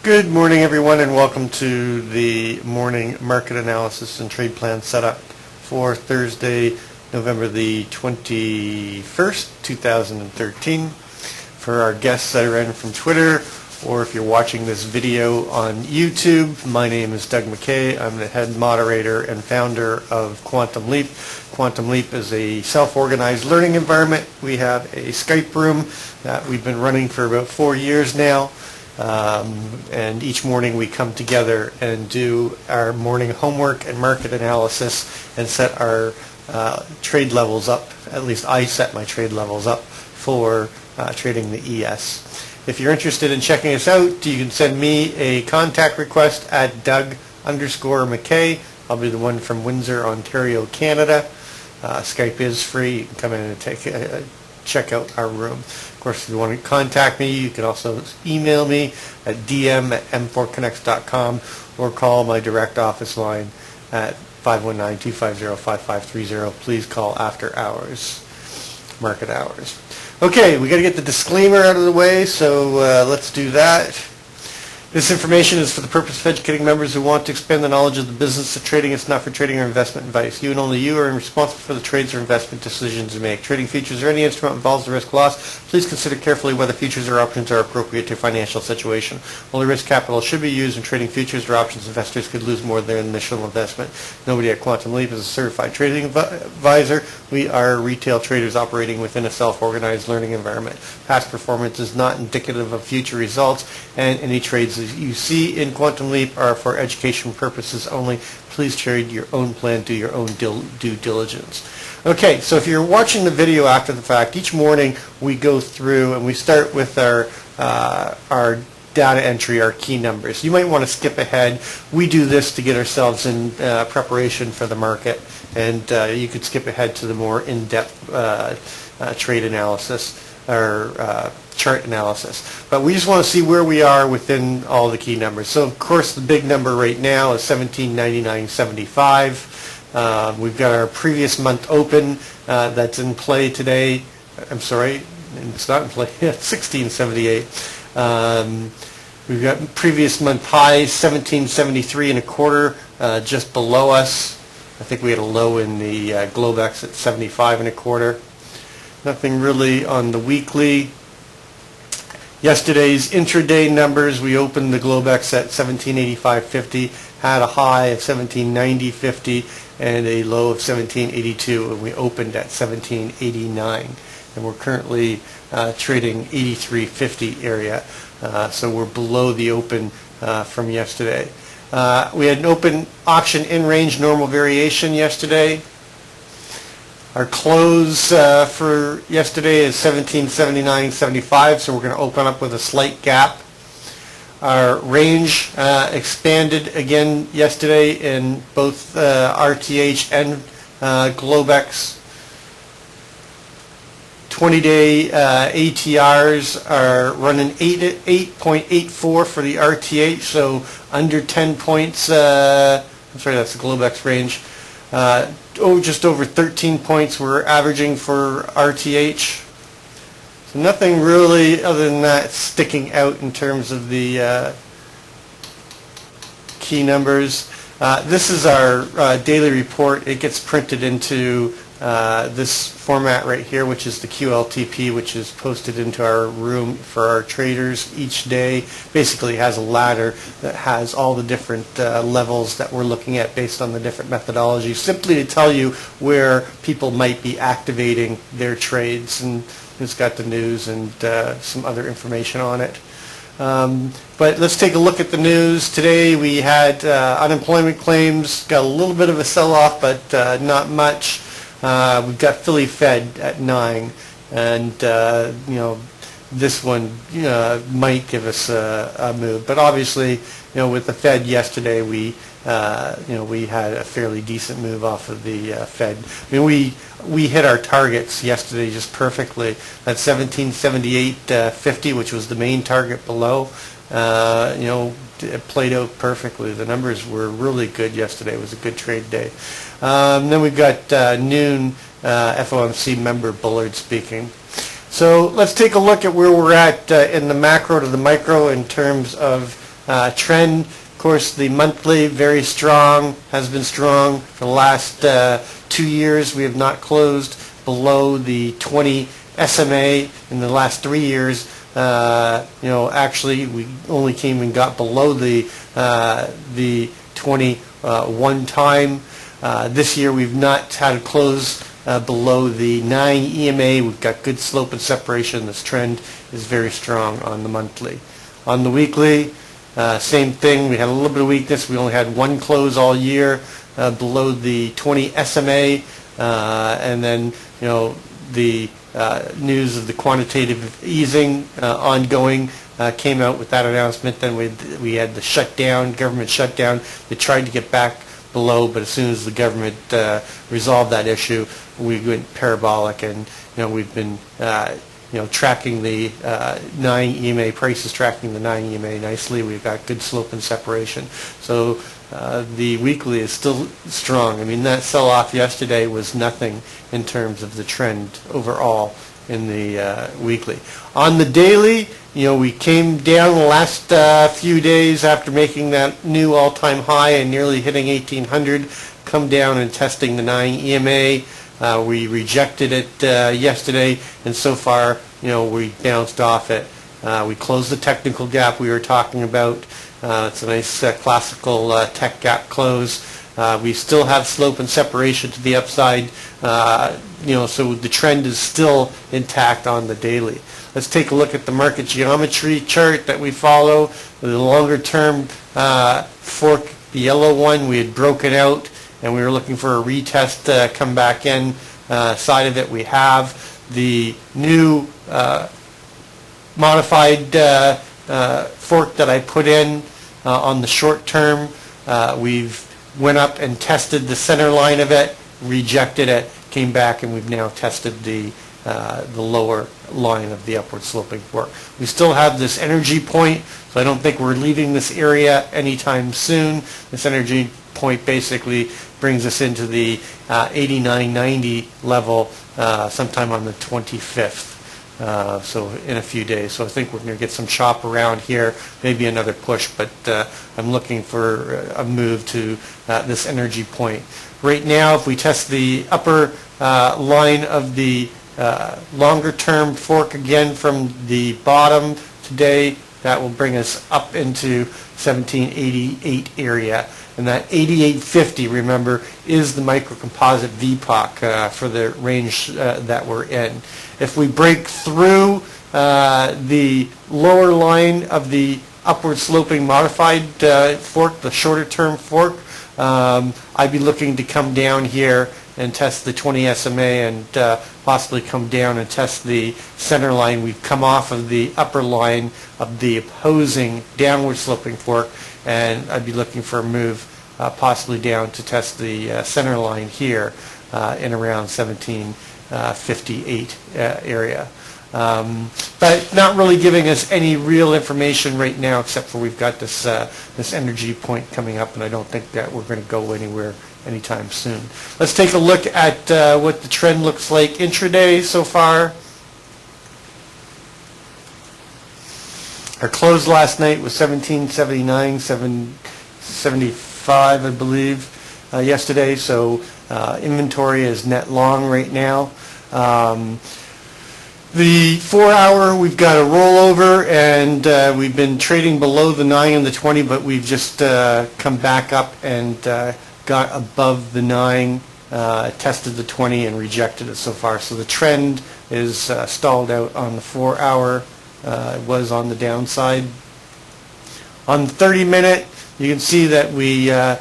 Good morning, everyone, and welcome to the morning market analysis and trade plan setup for Thursday, November the 21st, 2013. For our guests that are in from Twitter, or if you're watching this video on YouTube, my name is Doug McKay. I'm the head moderator and founder of Quantum Leap. Quantum Leap is a self-organized learning environment. We have a Skype room that we've been running for about 4 years now. And each morning we come together and do our morning homework and market analysis and set our trade levels up. At least I set my trade levels up for trading the ES. If you're interested in checking us out, you can send me a contact request at Doug_McKay. I'll be the one from Windsor, Ontario, Canada. Skype is free. You can come in and check out our room. Of course, if you want to contact me, you can also email me at dm@m4connects.com or call my direct office line at 519-250-5530. Please call after hours, market hours. Okay, we got to get the disclaimer out of the way, so let's do that. This information is for the purpose of educating members who want to expand the knowledge of the business of trading. It's not for trading or investment advice. You and only you are responsible for the trades or investment decisions you make. Trading futures or any instrument involves the risk loss. Please consider carefully whether futures or options are appropriate to your financial situation. Only risk capital should be used in trading futures or options. Investors could lose more than their initial investment. Nobody at Quantum Leap is a certified trading advisor. We are retail traders operating within a self-organized learning environment. Past performance is not indicative of future results, and any trades you see in Quantum Leap are for education purposes only. Please trade your own plan, do your own due diligence. Okay, so if you're watching the video after the fact, each morning we go through and we start with our data entry, our key numbers. You might want to skip ahead. We do this to get ourselves in preparation for the market, and you could skip ahead to the more in-depth trade analysis or chart analysis. But we just want to see where we are within all the key numbers. So of course the big number right now is 1799.75. We've got our previous month open that's in play today. I'm sorry, it's not in play. It's 1678. We've got previous month highs 1773.25, just below us. I think we had a low in the Globex at 75.25. Nothing really on the weekly. Yesterday's intraday numbers, we opened the Globex at 1785.50, had a high of 1790.50 and a low of 1782, and we opened at 1789. And we're currently trading 83.50 area, so we're below the open from yesterday. We had an open auction in range normal variation yesterday. Our close for yesterday is 1779.75, so we're going to open up with a slight gap. Our range expanded again yesterday in both RTH and Globex. 20-day ATRs are running 8.84 for the RTH, so under 10 points. I'm sorry, that's the Globex range. Just over 13 points we're averaging for RTH. So nothing really other than that sticking out in terms of the key numbers. This is our daily report. It gets printed into this format right here, which is the QLTP, which is posted into our room for our traders each day. Basically has a ladder that has all the different levels that we're looking at based on the different methodologies, simply to tell you where people might be activating their trades. And it's got the news and some other information on it. But let's take a look at the news. Today we had unemployment claims, got a little bit of a sell-off, but not much. We've got Philly Fed at 9, and this one might give us a move. But obviously, with the Fed yesterday, we had a fairly decent move off of the Fed. I mean, we hit our targets yesterday just perfectly at 1778.50, which was the main target below. It played out perfectly. The numbers were really good yesterday. It was a good trade day. Then we've got noon FOMC member Bullard speaking. So let's take a look at where we're at in the macro to the micro in terms of trend. Of course, the monthly, very strong, has been strong for the last 2 years. We have not closed below the 20 SMA in the last 3 years. Actually, we only came and got below the 20 one time. This year, we've not had a close below the 9 EMA. We've got good slope and separation. This trend is very strong on the monthly. On the weekly, same thing. We had a little bit of weakness. We only had one close all year below the 20 SMA, and then the news of the quantitative easing ongoing came out with that announcement. Then we had the shutdown, government shutdown. They tried to get back below, but as soon as the government resolved that issue, we went parabolic, and we've been tracking the 9 EMA prices, tracking the 9 EMA nicely. We've got good slope and separation. So the weekly is still strong. I mean, that sell-off yesterday was nothing in terms of the trend overall in the weekly. On the daily, we came down the last few days after making that new all-time high and nearly hitting 1800, come down and testing the 9 EMA. We rejected it yesterday, and so far, we bounced off it. We closed the technical gap we were talking about. It's a nice classical tech gap close. We still have slope and separation to the upside, so the trend is still intact on the daily. Let's take a look at the market geometry chart that we follow. The longer term fork, the yellow one, we had broken out, and we were looking for a retest come back in. Side of it, we have the new modified fork that I put in on the short term. We've went up and tested the center line of it, rejected it, came back, and we've now tested the lower line of the upward sloping fork. We still have this energy point, so I don't think we're leaving this area anytime soon. This energy point basically brings us into the 89.90 level sometime on the 25th. So in a few days. So I think we're going to get some chop around here, maybe another push, but I'm looking for a move to this energy point. Right now, if we test the upper line of the longer term fork again from the bottom today, that will bring us up into 1788 area. And that 8850, remember, is the microcomposite VPOC for the range that we're in. If we break through the lower line of the upward sloping modified fork, the shorter term fork, I'd be looking to come down here and test the 20 SMA and possibly come down and test the center line. We've come off of the upper line of the opposing downward sloping fork, and I'd be looking for a move possibly down to test the center line here in around 1758 area. But not really giving us any real information right now, except for we've got this this energy point coming up, and I don't think that we're going to go anywhere anytime soon. Let's take a look at what the trend looks like intraday so far. Our close last night was 1779, 775, I believe, yesterday. So inventory is net long right now. The 4-hour, we've got a rollover, and we've been trading below the 9 and the 20, but we've just come back up and got above the 9, tested the 20, and rejected it so far. So the trend is stalled out on the 4-hour. It was on the downside. On the 30-minute, you can see that we had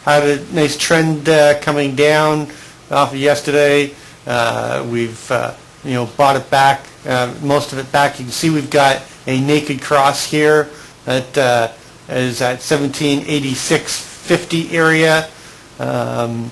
a nice trend coming down off of yesterday. We've bought it back, most of it back. You can see we've got a naked cross here that is at 1786.50 area, or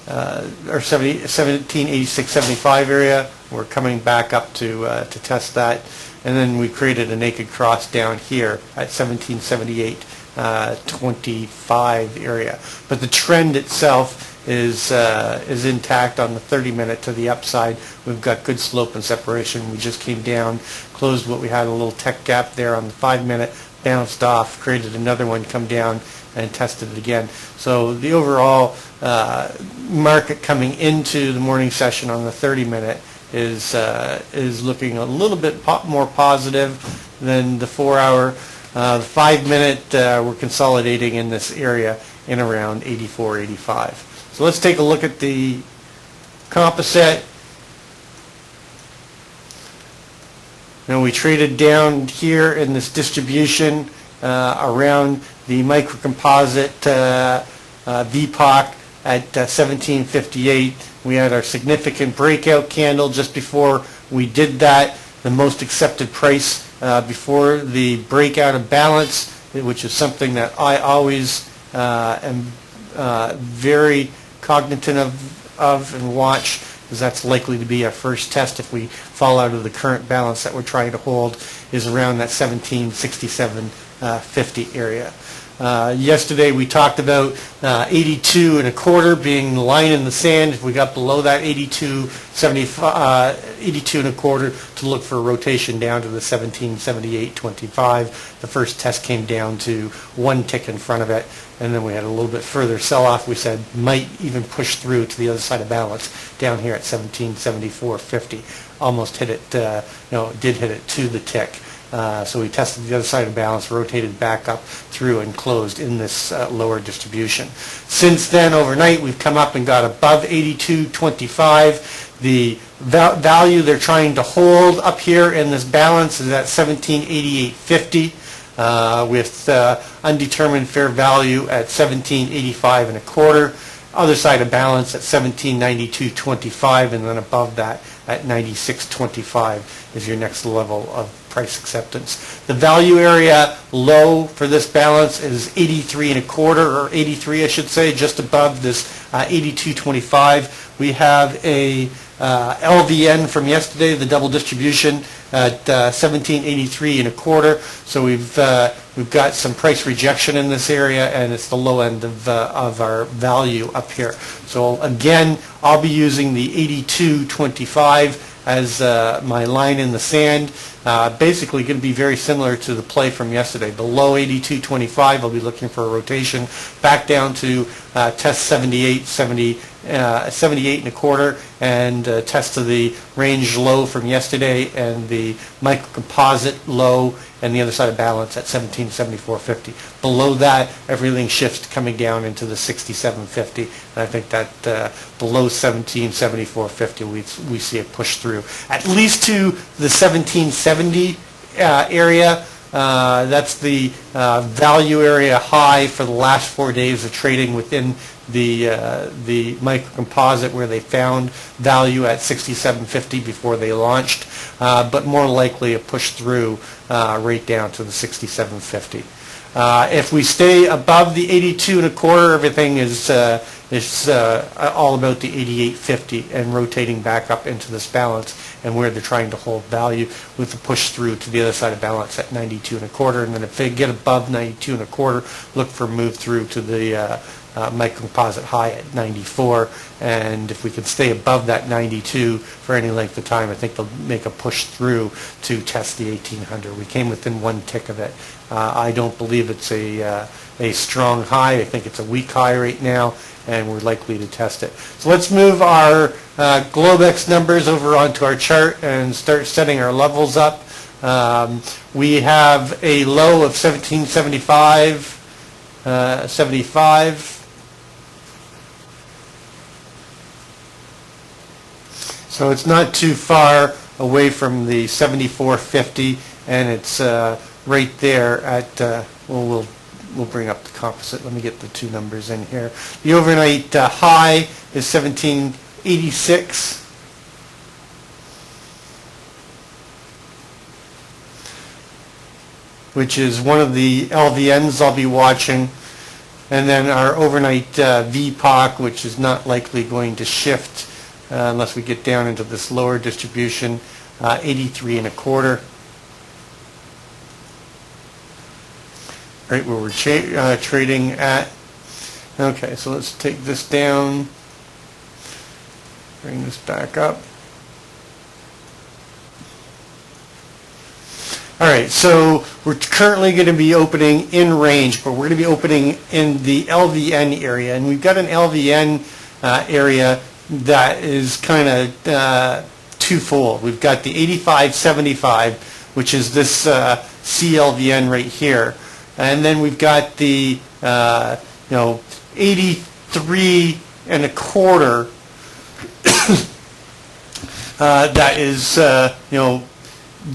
1786.75 area. We're coming back up to test that, and then we created a naked cross down here at 1778.25 area. But the trend itself is intact on the 30-minute to the upside. We've got good slope and separation. We just came down, closed what we had, a little tech gap there on the 5-minute, bounced off, created another one, come down and tested it again. So the overall market coming into the morning session on the 30-minute is looking a little bit more positive than the 4-hour. The 5-minute, we're consolidating in this area in around 84, 85. So let's take a look at the composite. Now we traded down here in this distribution around the microcomposite VPOC at 1758. We had our significant breakout candle just before we did that. The most accepted price before the breakout of balance, which is something that I always am very cognizant of and watch, because that's likely to be our first test if we fall out of the current balance that we're trying to hold, is around that 1767.50 area. Yesterday we talked about 82 and a quarter being the line in the sand. If we got below that 82 and a quarter, to look for a rotation down to the 1778.25. The first test came down to one tick in front of it, and then we had a little bit further sell-off. We said might even push through to the other side of balance down here at 1774.50. Almost hit it, did hit it to the tick. So we tested the other side of balance, rotated back up through and closed in this lower distribution. Since then, overnight, we've come up and got above 82.25. The value they're trying to hold up here in this balance is at 1788.50 with undetermined fair value at 1785 and a quarter. Other side of balance at 1792.25, and then above that at 96.25 is your next level of price acceptance. The value area low for this balance is 83 and a quarter, or 83 I should say, just above this 82.25. We have a LVN from yesterday, the double distribution, at 1783 and a quarter. So we've got some price rejection in this area, and it's the low end of our value up here. So again, I'll be using the 82.25 as my line in the sand. Basically going to be very similar to the play from yesterday. Below 82.25, I'll be looking for a rotation back down to test 78 and a quarter, and test to the range low from yesterday and the microcomposite low and the other side of balance at 1774.50. Below that, everything shifts coming down into the 67.50, and I think that below 1774.50 we see a push through at least to the 1770 area. That's the value area high for the last 4 days of trading within the microcomposite, where they found value at 67.50 before they launched, but more likely a push through right down to the 67.50. If we stay above the 82 and a quarter, everything is all about the 88.50 and rotating back up into this balance, and where they're trying to hold value with the push through to the other side of balance at 92 and a quarter. And then if they get above 92 and a quarter, look for a move through to the microcomposite high at 94, and if we can stay above that 92 for any length of time, I think they'll make a push through to test the 1800. We came within one tick of it. I don't believe it's a strong high. I think it's a weak high right now, and we're likely to test it. So let's move our Globex numbers over onto our chart and start setting our levels up. We have a low of 1775. So it's not too far away from the 74.50, and it's right there at, we'll bring up the composite. Let me get the two numbers in here. The overnight high is 1786. Which is one of the LVNs I'll be watching. And then our overnight VPOC, which is not likely going to shift unless we get down into this lower distribution, 83 and a quarter. Right where we're trading at. Okay, so let's take this down, bring this back up. All right, so we're currently going to be opening in range, but we're going to be opening in the LVN area, and we've got an LVN area that is kind of twofold. We've got the 8575, which is this CLVN right here, and then we've got the 83 and a quarter that is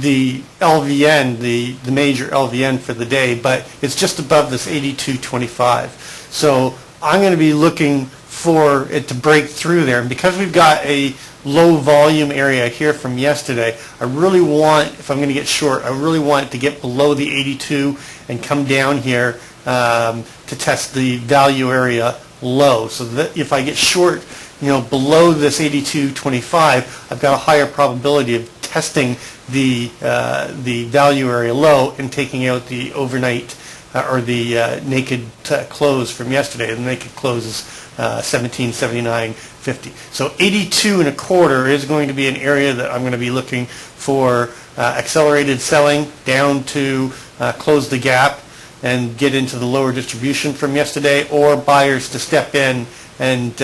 the LVN, the major LVN for the day, but it's just above this 82.25. So I'm going to be looking for it to break through there. And because we've got a low volume area here from yesterday, I really want, if I'm going to get short, I really want it to get below the 82 and come down here to test the value area low. So that if I get short, below this 82.25, I've got a higher probability of testing the value area low and taking out the overnight or the naked close from yesterday. The naked close is 1779.50. So 82 and a quarter is going to be an area that I'm going to be looking for accelerated selling down to close the gap and get into the lower distribution from yesterday, or buyers to step in and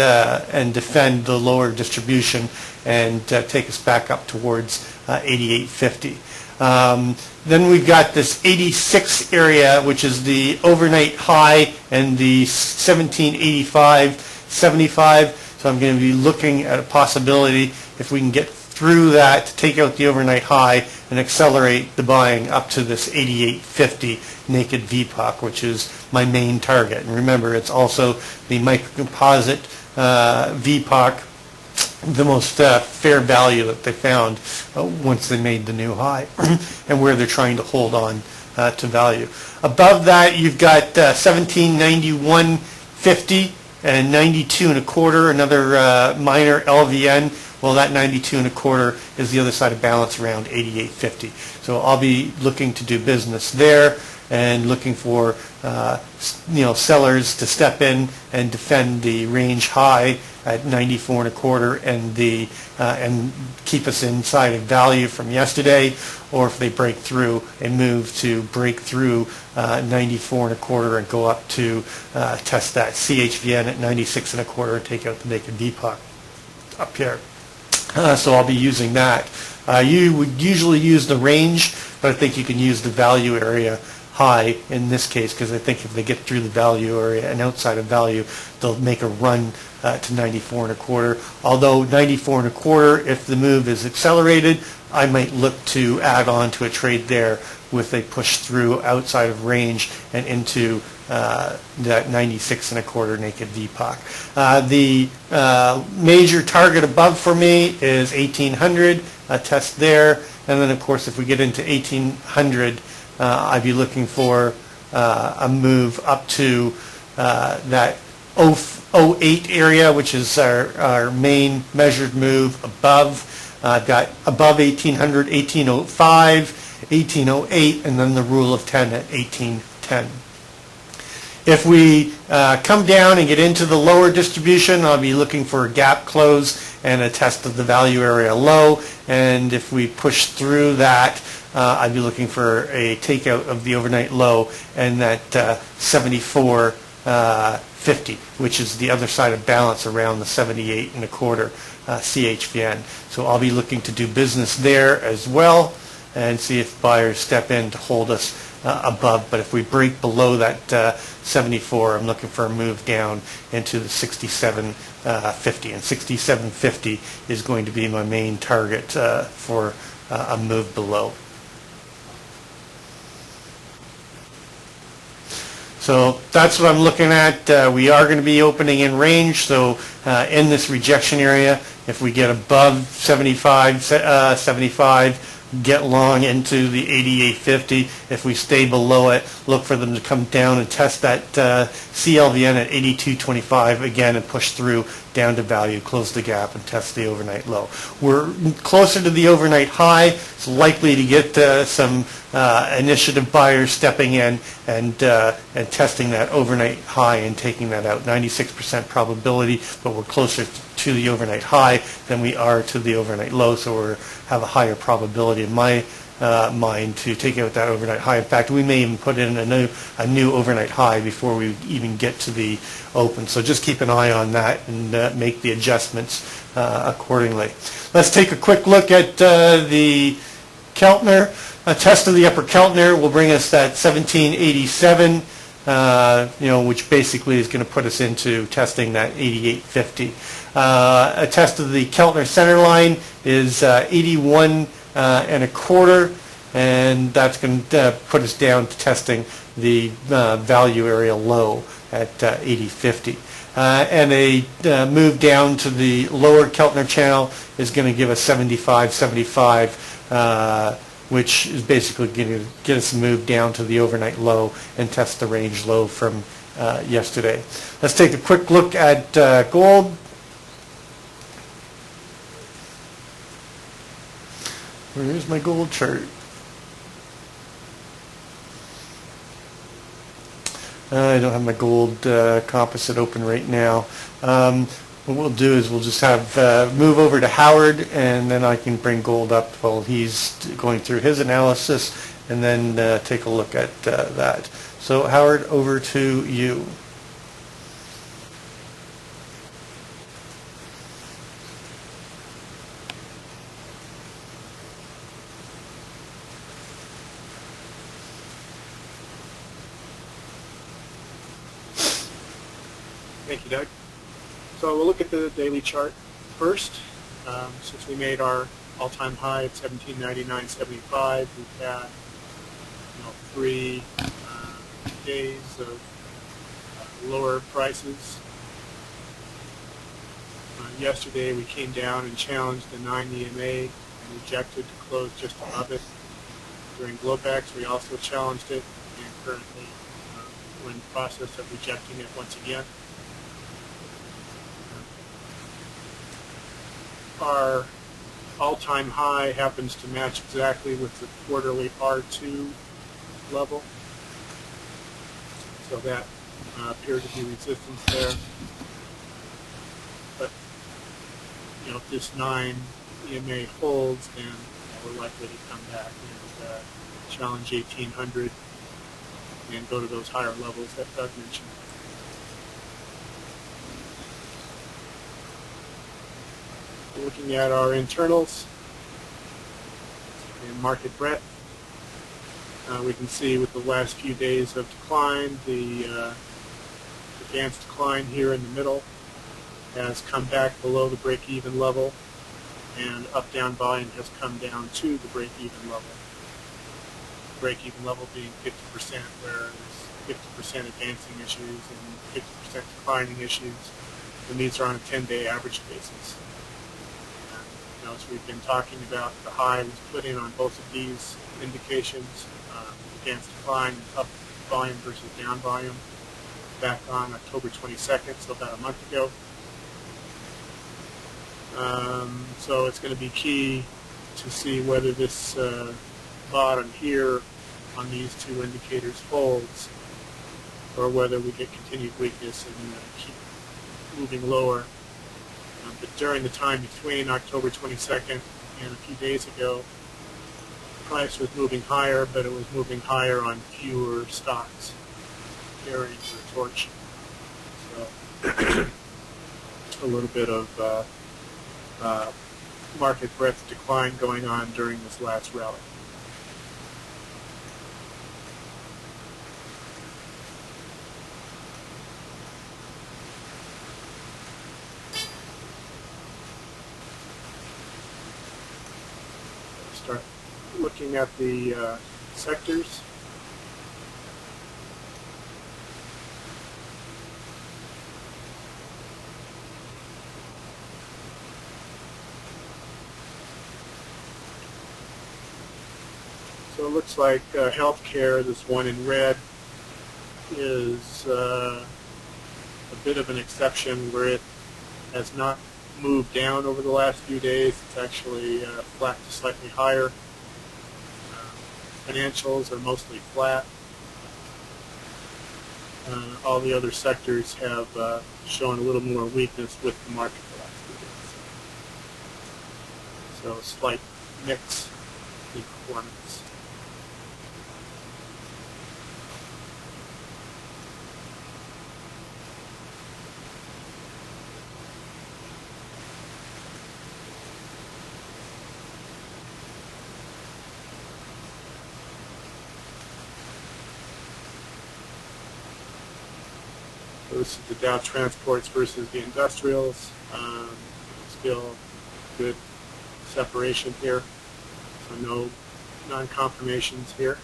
defend the lower distribution and take us back up towards 88.50. Then we've got this 86 area, which is the overnight high, and the 1785.75. So I'm going to be looking at a possibility, if we can get through that, to take out the overnight high and accelerate the buying up to this 88.50 naked VPOC, which is my main target. And remember, it's also the microcomposite VPOC, the most fair value that they found once they made the new high, and where they're trying to hold on to value. Above that, you've got 1791.50 and 92 and a quarter, another minor LVN. Well, that 92 and a quarter is the other side of balance around 88.50. So I'll be looking to do business there and looking for sellers to step in and defend the range high at 94 and a quarter and keep us inside of value from yesterday, or if they break through and move to break through 94 and a quarter and go up to test that CHVN at 96 and a quarter and take out the naked VPOC up here. So I'll be using that. You would usually use the range, but I think you can use the value area high in this case, because I think if they get through the value area and outside of value, they'll make a run to 94 and a quarter. Although 94 and a quarter, if the move is accelerated, I might look to add on to a trade there with a push through outside of range and into that 96 and a quarter naked VPOC. The major target above for me is 1800, a test there, and then of course if we get into 1800, I'd be looking for a move up to that 08 area, which is our main measured move above. I've got above 1800, 1805, 1808, and then the rule of 10 at 1810. If we come down and get into the lower distribution, I'll be looking for a gap close and a test of the value area low. And if we push through that, I'd be looking for a takeout of the overnight low and that 74.50, which is the other side of balance around the 78 and a quarter CHVN. So I'll be looking to do business there as well and see if buyers step in to hold us above. But if we break below that 74, I'm looking for a move down into the 67.50, and 67.50 is going to be my main target for a move below. So that's what I'm looking at. We are going to be opening in range, so in this rejection area, if we get above 75, get long into the 88.50. If we stay below it, look for them to come down and test that CLVN at 82.25 again and push through down to value, close the gap, and test the overnight low. We're closer to the overnight high. It's likely to get some initiative buyers stepping in and testing that overnight high and taking that out. 96% probability, but we're closer to the overnight high than we are to the overnight low, so we have a higher probability, in my mind to take out that overnight high. In fact, we may even put in a new overnight high before we even get to the open. So just keep an eye on that and make the adjustments accordingly. Let's take a quick look at the Keltner. A test of the upper Keltner will bring us that 1787, which basically is going to put us into testing that 8850. A test of the Keltner center line is 81 and a quarter, and that's going to put us down to testing the value area low at 8050. And a move down to the lower Keltner channel is going to give us 75, which is basically going to get us a move down to the overnight low and test the range low from yesterday. Let's take a quick look at gold. Where's my gold chart? I don't have my gold composite open right now. What we'll do is we'll just have move over to Howard, and then I can bring gold up while he's going through his analysis, and then take a look at that. So Howard, over to you. Thank you, Doug. So we'll look at the daily chart first. Since we made our all-time high at 1799.75, we've had 3 days of lower prices. Yesterday we came down and challenged the 9 EMA and rejected to close just above it. During Globex we also challenged it, and currently we're in the process of rejecting it once again. Our all-time high happens to match exactly with the quarterly R2 level, so that appeared to be resistance there. But if this 9 EMA holds, then we're likely to come back and challenge 1800 and go to those higher levels that Doug mentioned. Looking at our internals and market breadth, we can see with the last few days of decline, the advanced decline here in the middle has come back below the break-even level, and up-down volume has come down to the break-even level. Break-even level being 50%, where there's 50% advancing issues and 50% declining issues, and these are on a 10-day average basis. As we've been talking about, the high was put in on both of these indications, advanced decline and up volume versus down volume, back on October 22nd, so about a month ago. So it's going to be key to see whether this bottom here on these 2 indicators holds, or whether we get continued weakness and keep moving lower. But during the time between October 22nd and a few days ago, the price was moving higher, but it was moving higher on fewer stocks carrying the torch. So a little bit of market breadth decline going on during this last rally. Start looking at the sectors. So it looks like healthcare, this one in red, is a bit of an exception where it has not moved down over the last few days. It's actually flat to slightly higher. Financials are mostly flat. All the other sectors have shown a little more weakness with the market the last few days. So a slight mix in performance. So this is the Dow Transports versus the Industrials. Still good separation here, so no non-confirmations here.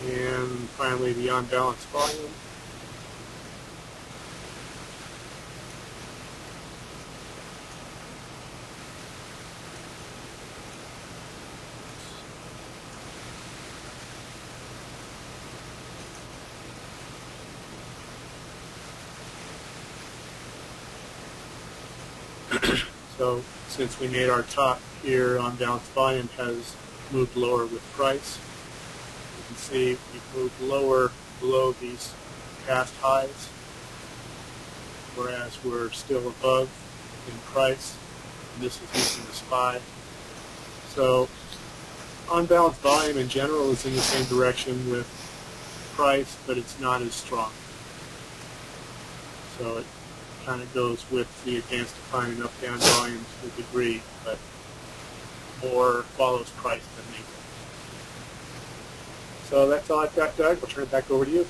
And finally, the on-balance volume. So since we made our top here, on balance volume has moved lower with price. You can see we've moved lower below these past highs, whereas we're still above in price. And this is using the SPY. So on balance volume in general is in the same direction with price, but it's not as strong. So it kind of goes with the advanced decline and up-down volumes to a degree, but more follows price than Naked. So that's all I've got, Doug. I'll turn it back over to you.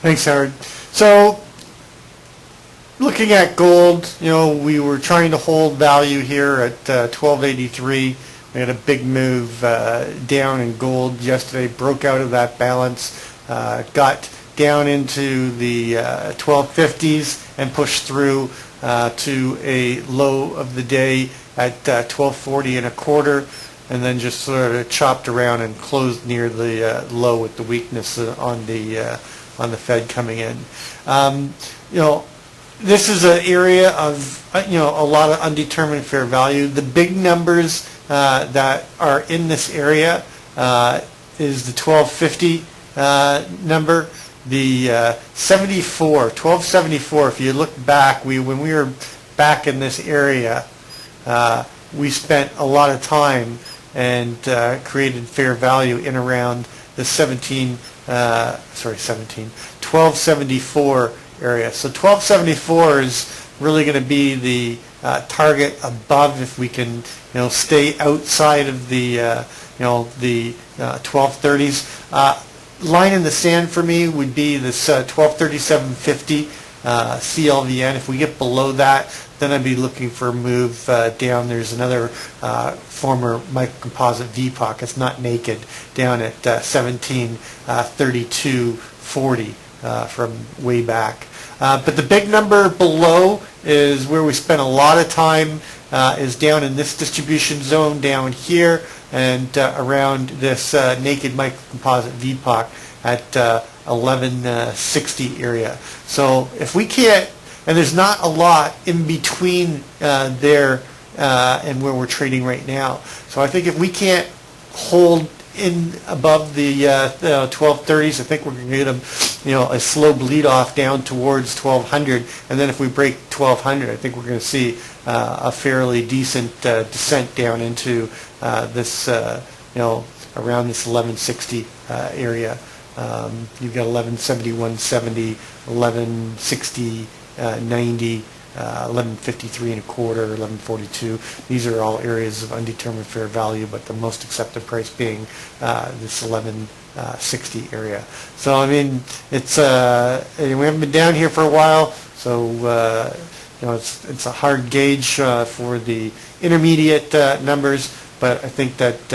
Thanks, Howard. So, looking at gold, we were trying to hold value here at 1283. We had a big move down in gold yesterday, broke out of that balance, got down into the 1250s and pushed through to a low of the day at 1240 and a quarter, and then just sort of chopped around and closed near the low with the weakness on the Fed coming in. This is an area of a lot of undetermined fair value. The big numbers that are in this area is the 1250 number, the 1274. If you look back, when we were back in this area, we spent a lot of time and created fair value in around the 1274 area. So 1274 is really going to be the target above if we can, stay outside of the, the 1230s. Line in the sand for me would be this 1237.50 CLVN. If we get below that, then I'd be looking for a move down. There's another former microcomposite VPOC. It's not Naked, down at 1732.40 from way back. But the big number below is where we spent a lot of time, is down in this distribution zone down here and around this Naked microcomposite VPOC at 1160 area. So if we can't, and there's not a lot in between there and where we're trading right now. So I think if we can't hold in above the 1230s, I think we're going to get a slow bleed off down towards 1200, and then if we break 1200, I think we're going to see a fairly decent descent down into this around this 1160 area. You've got 1171.70, 1160, 90. 1153 and a quarter, 1142. These are all areas of undetermined fair value, but the most accepted price being this 1160 area. So I mean, it's we haven't been down here for a while, so it's a hard gauge for the intermediate numbers. But I think that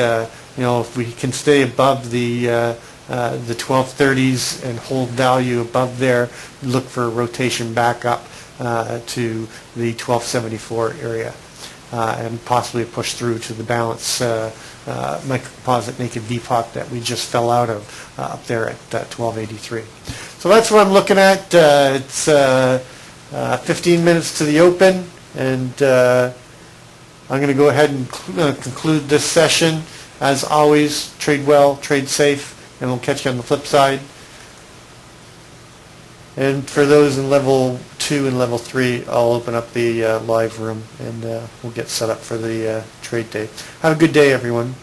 if we can stay above the 1230s and hold value above there, look for a rotation back up to the 1274 area and possibly a push through to the balance microcomposite Naked VPOC that we just fell out of up there at 1283. So that's what I'm looking at. It's 15 minutes to the open, and I'm going to go ahead and conclude this session. As always, trade well, trade safe, and we'll catch you on the flip side. And for those in level 2 and level 3, I'll open up the live room and we'll get set up for the trade day. Have a good day, everyone.